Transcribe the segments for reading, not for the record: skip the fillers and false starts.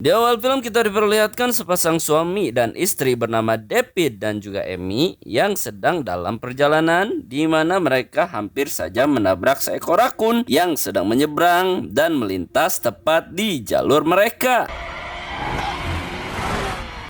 Di awal film kita diperlihatkan sepasang suami dan istri bernama David dan juga Amy yang sedang dalam perjalanan di mana mereka hampir saja menabrak seekor rakun yang sedang menyeberang dan melintas tepat di jalur mereka.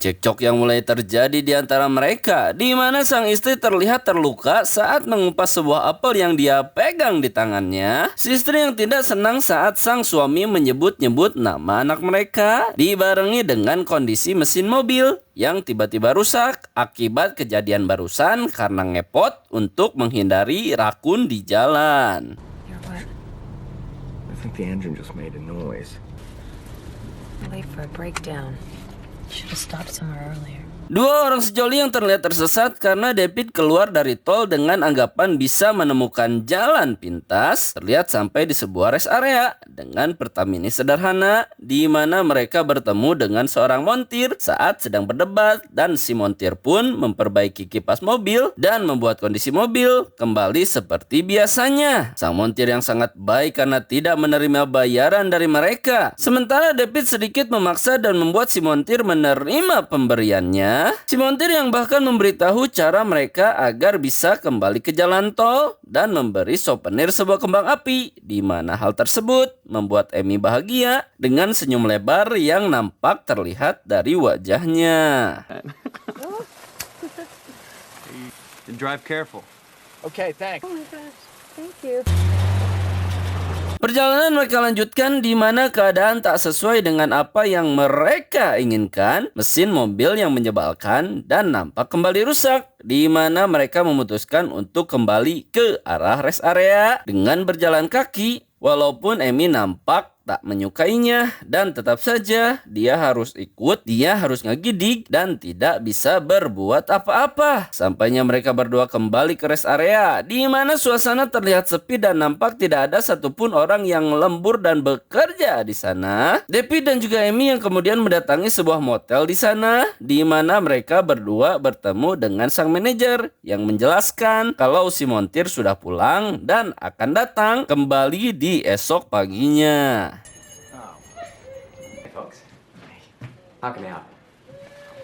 Cekcok yang mulai terjadi di antara mereka, di mana sang istri terlihat terluka saat mengupas sebuah apel yang dia pegang di tangannya. Si istri yang tidak senang saat sang suami menyebut-nyebut nama anak mereka, dibarengi dengan kondisi mesin mobil yang tiba-tiba rusak akibat kejadian barusan karena ngepot untuk menghindari rakun di jalan. You're what? I think the engine just made a noise. Late for a breakdown. Should have stopped somewhere earlier. Dua orang sejoli yang terlihat tersesat karena David keluar dari tol dengan anggapan bisa menemukan jalan pintas, terlihat sampai di sebuah rest area dengan Pertamini sederhana di mana mereka bertemu dengan seorang montir saat sedang berdebat, dan si montir pun memperbaiki kipas mobil dan membuat kondisi mobil kembali seperti biasanya. Sang montir yang sangat baik karena tidak menerima bayaran dari mereka, sementara David sedikit memaksa dan membuat si montir menerima pemberiannya. Si montir yang bahkan memberitahu cara mereka agar bisa kembali ke jalan tol dan memberi souvenir sebuah kembang api, di mana hal tersebut membuat Amy bahagia dengan senyum lebar yang nampak terlihat dari wajahnya. Drive careful. Okay, thanks. Oh my gosh, thank you. Perjalanan mereka lanjutkan di mana keadaan tak sesuai dengan apa yang mereka inginkan. Mesin mobil yang menyebalkan dan nampak kembali rusak, di mana mereka memutuskan untuk kembali ke arah rest area dengan berjalan kaki. Walaupun Amy nampak tak menyukainya dan tetap saja dia harus ikut, dia harus ngegidik dan tidak bisa berbuat apa-apa. Sampainya mereka berdua kembali ke rest area di mana suasana terlihat sepi dan nampak tidak ada satupun orang yang lembur dan bekerja di sana. David dan juga Amy yang kemudian mendatangi sebuah motel di sana di mana mereka berdua bertemu dengan sang manajer yang menjelaskan kalau si montir sudah pulang dan akan datang kembali di esok paginya. Hey, folks. How can I help?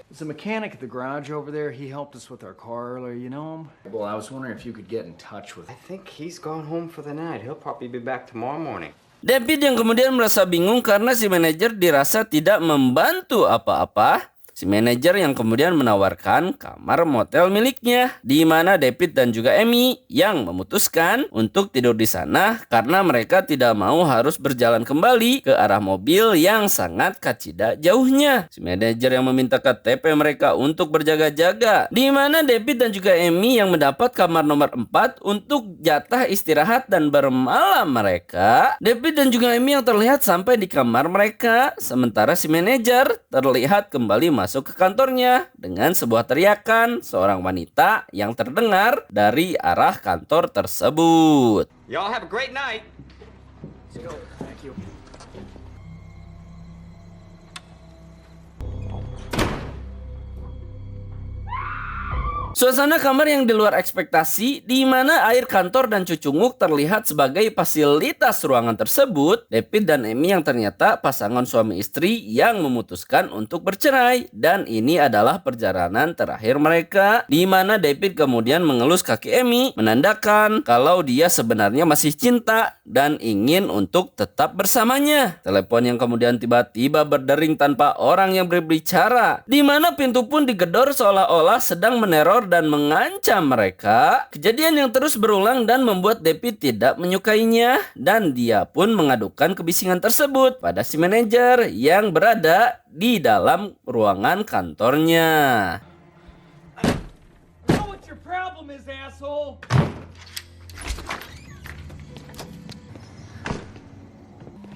There's a mechanic at the garage over there. He helped us with our car earlier. You know him? Well, I was wondering if you could get in touch with. I think he's gone home for the night. He'll probably be back tomorrow morning. David yang kemudian merasa bingung karena si manajer dirasa tidak membantu apa-apa. Si manajer yang kemudian menawarkan kamar motel miliknya, di mana David dan juga Amy yang memutuskan untuk tidur di sana karena mereka tidak mau harus berjalan kembali ke arah mobil yang sangat kacida jauhnya. Si manajer yang meminta KTP mereka untuk berjaga-jaga, di mana David dan juga Amy yang mendapat kamar nomor 4 untuk jatah istirahat dan bermalam mereka. David dan juga Amy yang terlihat sampai di kamar mereka, sementara si manajer terlihat kembali masuk ke kantornya dengan sebuah teriakan seorang wanita yang terdengar dari arah kantor tersebut. Y'all have a great night. Thank you. Suasana kamar yang di luar ekspektasi, di mana air kantor dan cucunguk terlihat sebagai fasilitas ruangan tersebut. David dan Amy yang ternyata pasangan suami istri yang memutuskan untuk bercerai, dan ini adalah perjalanan terakhir mereka, di mana David kemudian mengelus kaki Amy, menandakan kalau dia sebenarnya masih cinta dan ingin untuk tetap bersamanya. Telepon yang kemudian tiba-tiba berdering tanpa orang yang berbicara, di mana pintu pun digedor seolah-olah sedang meneror dan mengancam mereka. Kejadian yang terus berulang dan membuat David tidak menyukainya, dan dia pun mengadukan kebisingan tersebut pada si manajer yang berada di dalam ruangan kantornya. Know what your problem is, asshole?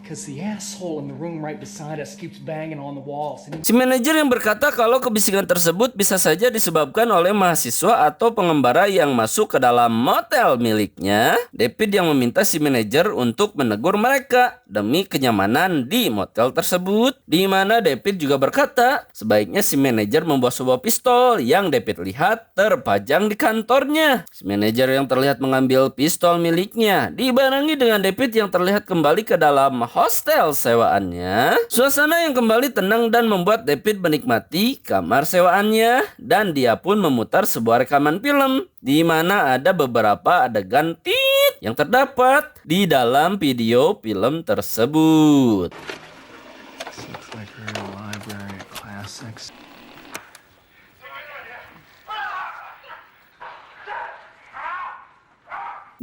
Because the asshole in the room right beside us keeps banging on the walls. And Si manajer yang berkata kalau kebisingan tersebut bisa saja disebabkan oleh mahasiswa atau pengembara yang masuk ke dalam motel miliknya. David yang meminta si manajer untuk menegur mereka demi kenyamanan di motel tersebut. Di mana David juga berkata, sebaiknya si manajer membawa sebuah pistol yang David lihat terpajang di kantornya. Si manajer yang terlihat mengambil pistol miliknya, dibarengi dengan David yang terlihat kembali ke dalam hostel sewaannya. Suasana yang kembali tenang dan membuat David menikmati kamar sewaannya, dan dia pun memutar sebuah rekaman film di mana ada beberapa adegan tit yang terdapat di dalam video film tersebut. This looks like a real library of classics.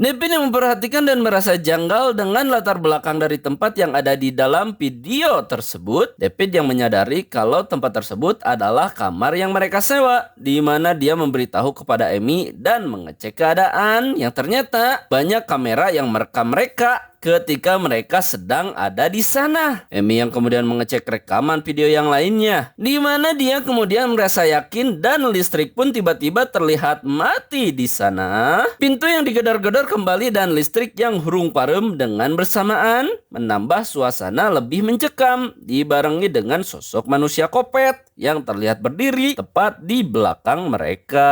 David yang memperhatikan dan merasa janggal dengan latar belakang dari tempat yang ada di dalam video tersebut. David yang menyadari kalau tempat tersebut adalah kamar yang mereka sewa, di mana dia memberitahu kepada Amy dan mengecek keadaan yang ternyata banyak kamera yang merekam mereka ketika mereka sedang ada di sana. Amy yang kemudian mengecek rekaman video yang lainnya, di mana dia kemudian merasa yakin dan listrik pun tiba-tiba terlihat mati di sana. Pintu yang digedor-gedor kembali dan listrik yang hurung parem dengan bersamaan menambah suasana lebih mencekam, dibarengi dengan sosok manusia kopet yang terlihat berdiri tepat di belakang mereka.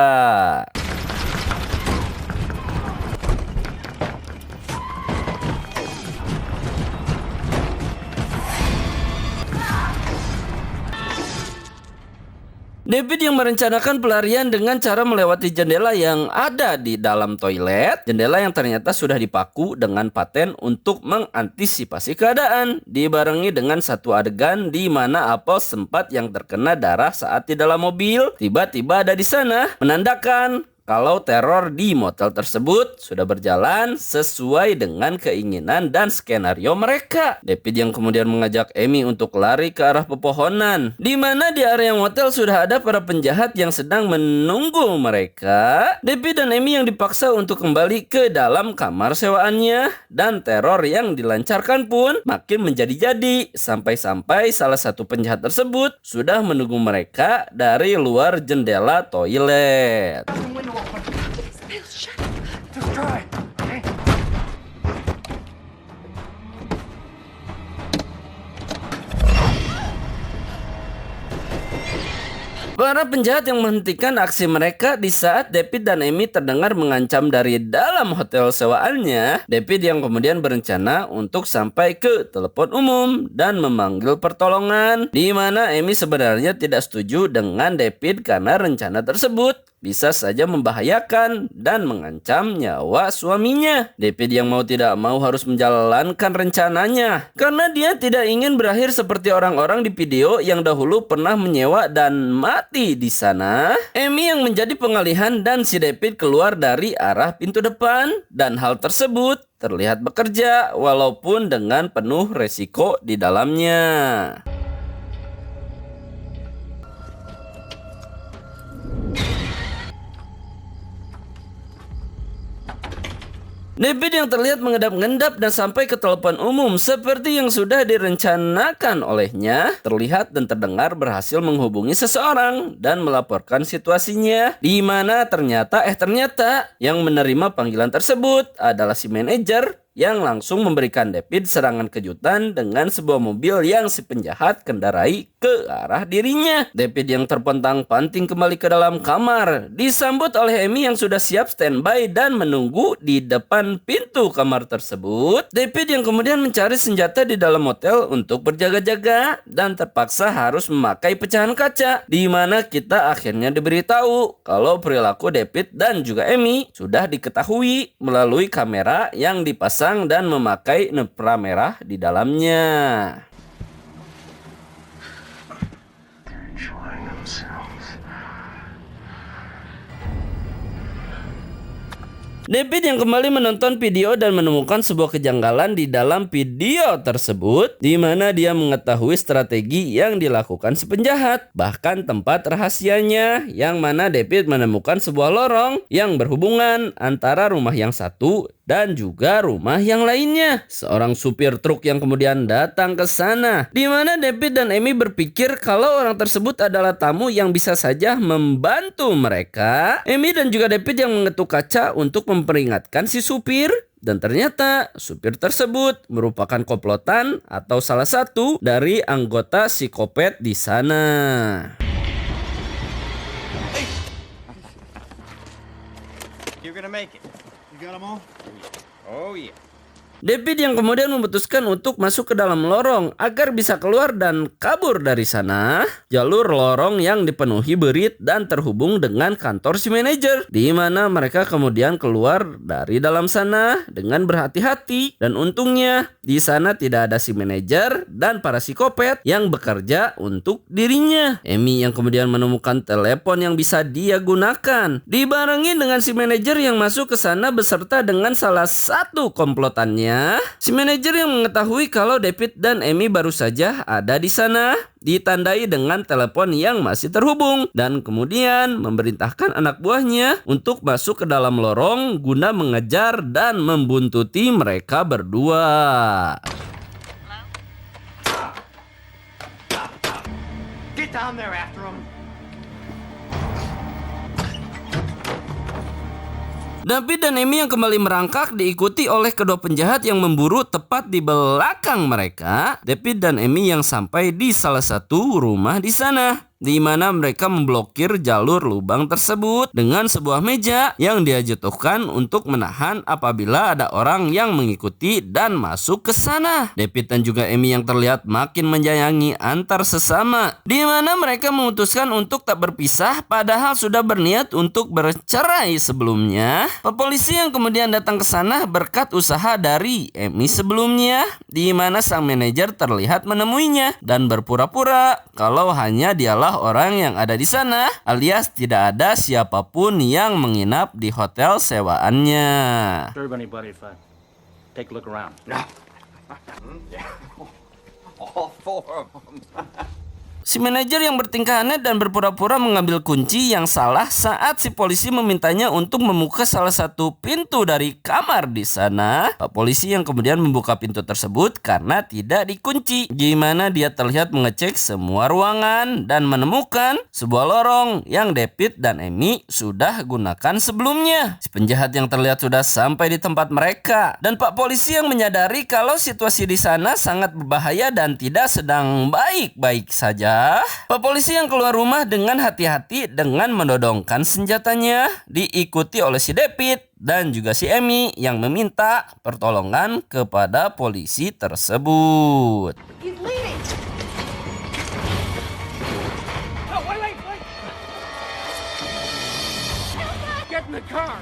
David yang merencanakan pelarian dengan cara melewati jendela yang ada di dalam toilet. Jendela yang ternyata sudah dipaku dengan paten untuk mengantisipasi keadaan. Dibarengi dengan satu adegan di mana Apple sempat yang terkena darah saat di dalam mobil. Tiba-tiba ada di sana, menandakan kalau teror di motel tersebut sudah berjalan sesuai dengan keinginan dan skenario mereka. David yang kemudian mengajak Amy untuk lari ke arah pepohonan, di mana di area motel sudah ada para penjahat yang sedang menunggu mereka. David dan Amy yang dipaksa untuk kembali ke dalam kamar sewaannya, dan teror yang dilancarkan pun makin menjadi-jadi, sampai-sampai salah satu penjahat tersebut sudah menunggu mereka dari luar jendela toilet. Just try, okay? Para penjahat yang menghentikan aksi mereka di saat David dan Amy terdengar mengancam dari dalam hotel sewaannya. David yang kemudian berencana untuk sampai ke telepon umum dan memanggil pertolongan, di mana Amy sebenarnya tidak setuju dengan David karena rencana tersebut bisa saja membahayakan dan mengancam nyawa suaminya. David yang mau tidak mau harus menjalankan rencananya karena dia tidak ingin berakhir seperti orang-orang di video yang dahulu pernah menyewa dan mati di sana. Amy yang menjadi pengalihan dan si David keluar dari arah pintu depan, dan hal tersebut terlihat bekerja walaupun dengan penuh resiko di dalamnya. David yang terlihat mengendap-endap dan sampai ke telepon umum seperti yang sudah direncanakan olehnya, terlihat dan terdengar berhasil menghubungi seseorang dan melaporkan situasinya, di mana ternyata yang menerima panggilan tersebut adalah si manajer yang langsung memberikan David serangan kejutan dengan sebuah mobil yang si penjahat kendarai ke arah dirinya. David yang terpontang-panting kembali ke dalam kamar, disambut oleh Amy yang sudah siap standby dan menunggu di depan pintu kamar tersebut. David yang kemudian mencari senjata di dalam motel untuk berjaga-jaga dan terpaksa harus memakai pecahan kaca, di mana kita akhirnya diberitahu kalau perilaku David dan juga Amy sudah diketahui melalui kamera yang dipasang dan memakai nepra merah di dalamnya. David yang kembali menonton video dan menemukan sebuah kejanggalan di dalam video tersebut, di mana dia mengetahui strategi yang dilakukan si penjahat, bahkan tempat rahasianya, yang mana David menemukan sebuah lorong yang berhubungan antara rumah yang satu dan juga rumah yang lainnya. Seorang supir truk yang kemudian datang ke sana, di mana David dan Amy berpikir kalau orang tersebut adalah tamu yang bisa saja membantu mereka. Amy dan juga David yang mengetuk kaca untuk memperingatkan si supir, Dan ternyata supir tersebut merupakan komplotan atau salah satu dari anggota psikopat di sana. You're gonna make it. You got them all? Oh, yeah. David yang kemudian memutuskan untuk masuk ke dalam lorong agar bisa keluar dan kabur dari sana. Jalur lorong yang dipenuhi berit dan terhubung dengan kantor si manajer, di mana mereka kemudian keluar dari dalam sana dengan berhati-hati. Dan untungnya di sana tidak ada si manajer dan para psikopat yang bekerja untuk dirinya. Amy yang kemudian menemukan telepon yang bisa dia gunakan, dibarengi dengan si manajer yang masuk ke sana beserta dengan salah satu komplotannya. Si manajer yang mengetahui kalau David dan Amy baru saja ada di sana, ditandai dengan telepon yang masih terhubung, dan kemudian memerintahkan anak buahnya untuk masuk ke dalam lorong guna mengejar dan membuntuti mereka berdua. Get down there after him. David dan Amy yang kembali merangkak diikuti oleh kedua penjahat yang memburu tepat di belakang mereka. David dan Amy yang sampai di salah satu rumah di sana, di mana mereka memblokir jalur lubang tersebut dengan sebuah meja yang dia jatuhkan untuk menahan apabila ada orang yang mengikuti dan masuk ke sana. David dan juga Amy yang terlihat makin menyayangi antar sesama, di mana mereka memutuskan untuk tak berpisah padahal sudah berniat untuk bercerai sebelumnya. Polisi yang kemudian datang ke sana berkat usaha dari Amy sebelumnya, di mana sang manajer terlihat menemuinya dan berpura-pura kalau hanya dialah orang yang ada di sana, alias tidak ada siapapun yang menginap di hotel sewaannya. Everybody, buddy, if I take a look around. Yeah. All four of them. Si manajer yang bertingkah aneh dan berpura-pura mengambil kunci yang salah saat si polisi memintanya untuk membuka salah satu pintu dari kamar di sana. Pak polisi yang kemudian membuka pintu tersebut karena tidak dikunci, di mana dia terlihat mengecek semua ruangan dan menemukan sebuah lorong yang David dan Amy sudah gunakan sebelumnya. Si penjahat yang terlihat sudah sampai di tempat mereka, dan Pak polisi yang menyadari kalau situasi di sana sangat berbahaya dan tidak sedang baik-baik saja. Pak polisi yang keluar rumah dengan hati-hati dengan menodongkan senjatanya, diikuti oleh si David dan juga si Amy yang meminta pertolongan kepada polisi tersebut. He's leaving! Oh, wait! Get in the car!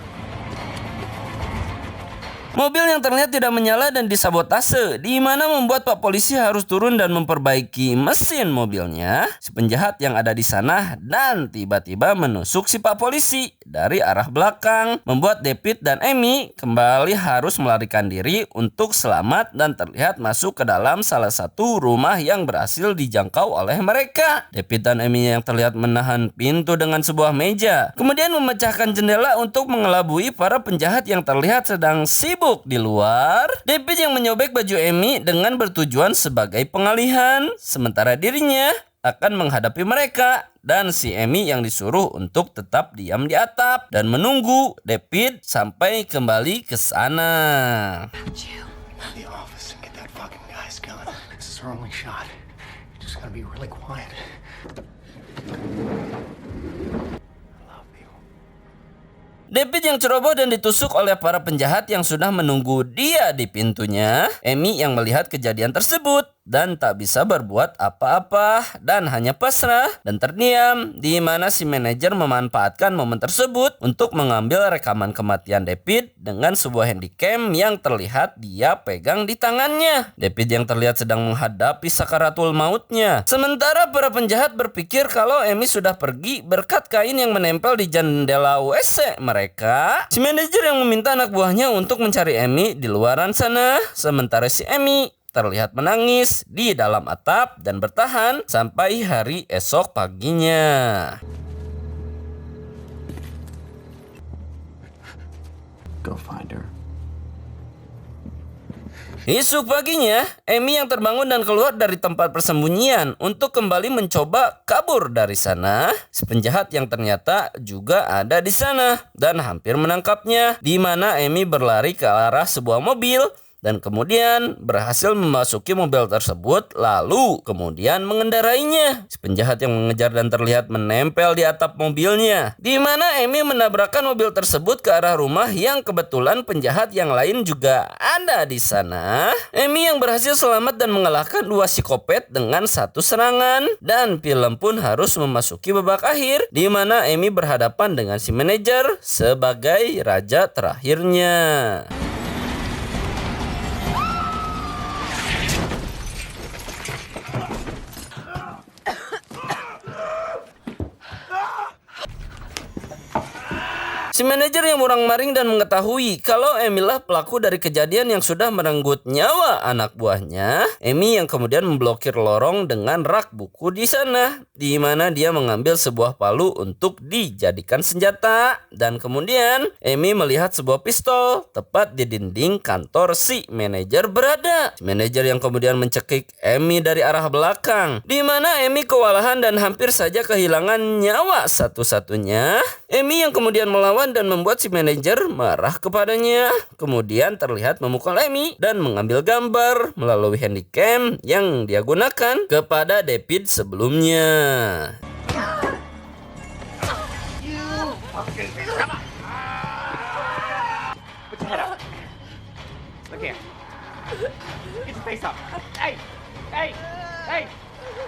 Mobil yang terlihat tidak menyala dan disabotase, di mana membuat Pak polisi harus turun dan memperbaiki mesin mobilnya. Si penjahat yang ada di sana dan tiba-tiba menusuk si Pak polisi dari arah belakang, membuat David dan Amy kembali harus melarikan diri untuk selamat dan terlihat masuk ke dalam salah satu rumah yang berhasil dijangkau oleh mereka. David dan Amy yang terlihat menahan pintu dengan sebuah meja, kemudian memecahkan jendela untuk mengelabui para penjahat yang terlihat sedang sibuk di luar. David yang menyobek baju Amy dengan bertujuan sebagai pengalihan, sementara dirinya akan menghadapi mereka, dan si Amy yang disuruh untuk tetap diam di atap dan menunggu David sampai kembali ke sana. The office and get that fucking guy's gun. This is our only shot. You just gotta be really quiet. David yang ceroboh dan ditusuk oleh para penjahat yang sudah menunggu dia di pintunya. Amy yang melihat kejadian tersebut dan tak bisa berbuat apa-apa dan hanya pasrah dan terdiam, di mana si manajer memanfaatkan momen tersebut untuk mengambil rekaman kematian David dengan sebuah handycam yang terlihat dia pegang di tangannya. David yang terlihat sedang menghadapi sakaratul mautnya, sementara para penjahat berpikir kalau Amy sudah pergi berkat kain yang menempel di jendela WC mereka. Si manajer yang meminta anak buahnya untuk mencari Amy di luaran sana, sementara si Amy terlihat menangis di dalam atap dan bertahan sampai hari esok paginya. Go find her. Esok paginya, Amy yang terbangun dan keluar dari tempat persembunyian untuk kembali mencoba kabur dari sana. Si penjahat yang ternyata juga ada di sana dan hampir menangkapnya, di mana Amy berlari ke arah sebuah mobil dan kemudian berhasil memasuki mobil tersebut lalu kemudian mengendarainya. Si penjahat yang mengejar dan terlihat menempel di atap mobilnya, di mana Amy menabrakkan mobil tersebut ke arah rumah yang kebetulan penjahat yang lain juga ada di sana. Amy yang berhasil selamat dan mengalahkan 2 psikopat dengan 1 serangan, dan film pun harus memasuki babak akhir, di mana Amy berhadapan dengan si manajer sebagai raja terakhirnya. Si manajer yang murang-maring dan mengetahui kalau Amy lah pelaku dari kejadian yang sudah merenggut nyawa anak buahnya. Amy yang kemudian memblokir lorong dengan rak buku di sana, di mana dia mengambil sebuah palu untuk dijadikan senjata. Dan kemudian Amy melihat sebuah pistol tepat di dinding kantor si manajer berada. Si manajer yang kemudian mencekik Amy dari arah belakang, di mana Amy kewalahan dan hampir saja kehilangan nyawa satu-satunya. Amy yang kemudian melawan dan membuat si manajer marah kepadanya. Kemudian terlihat memukul Amy dan mengambil gambar melalui handycam yang dia gunakan kepada David sebelumnya. Put your head up. Look here. Get your face up. Hey! Hey! Hey!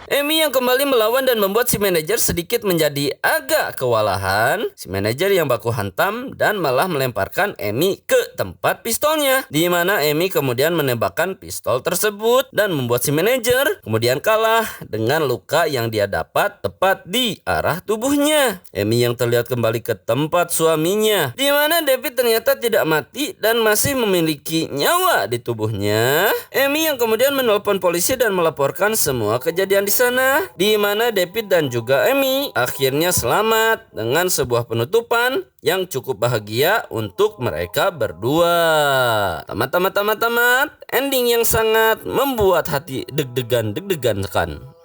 Amy yang kembali melawan dan membuat si manajer sedikit menjadi agak kewalahan. Si manajer yang baku hantam dan malah melemparkan Amy ke tempat pistolnya, di mana Amy kemudian menembakkan pistol tersebut dan membuat si manajer kemudian kalah dengan luka yang dia dapat tepat di arah tubuhnya. Amy yang terlihat kembali ke tempat suaminya, di mana David ternyata tidak mati dan masih memiliki nyawa di tubuhnya. Amy yang kemudian menelpon polisi dan melaporkan semua kejadian di sana, di mana David dan juga Amy akhirnya selamat dengan sebuah penutupan yang cukup bahagia untuk mereka berdua. Tamat. Ending yang sangat membuat hati deg-degan kan.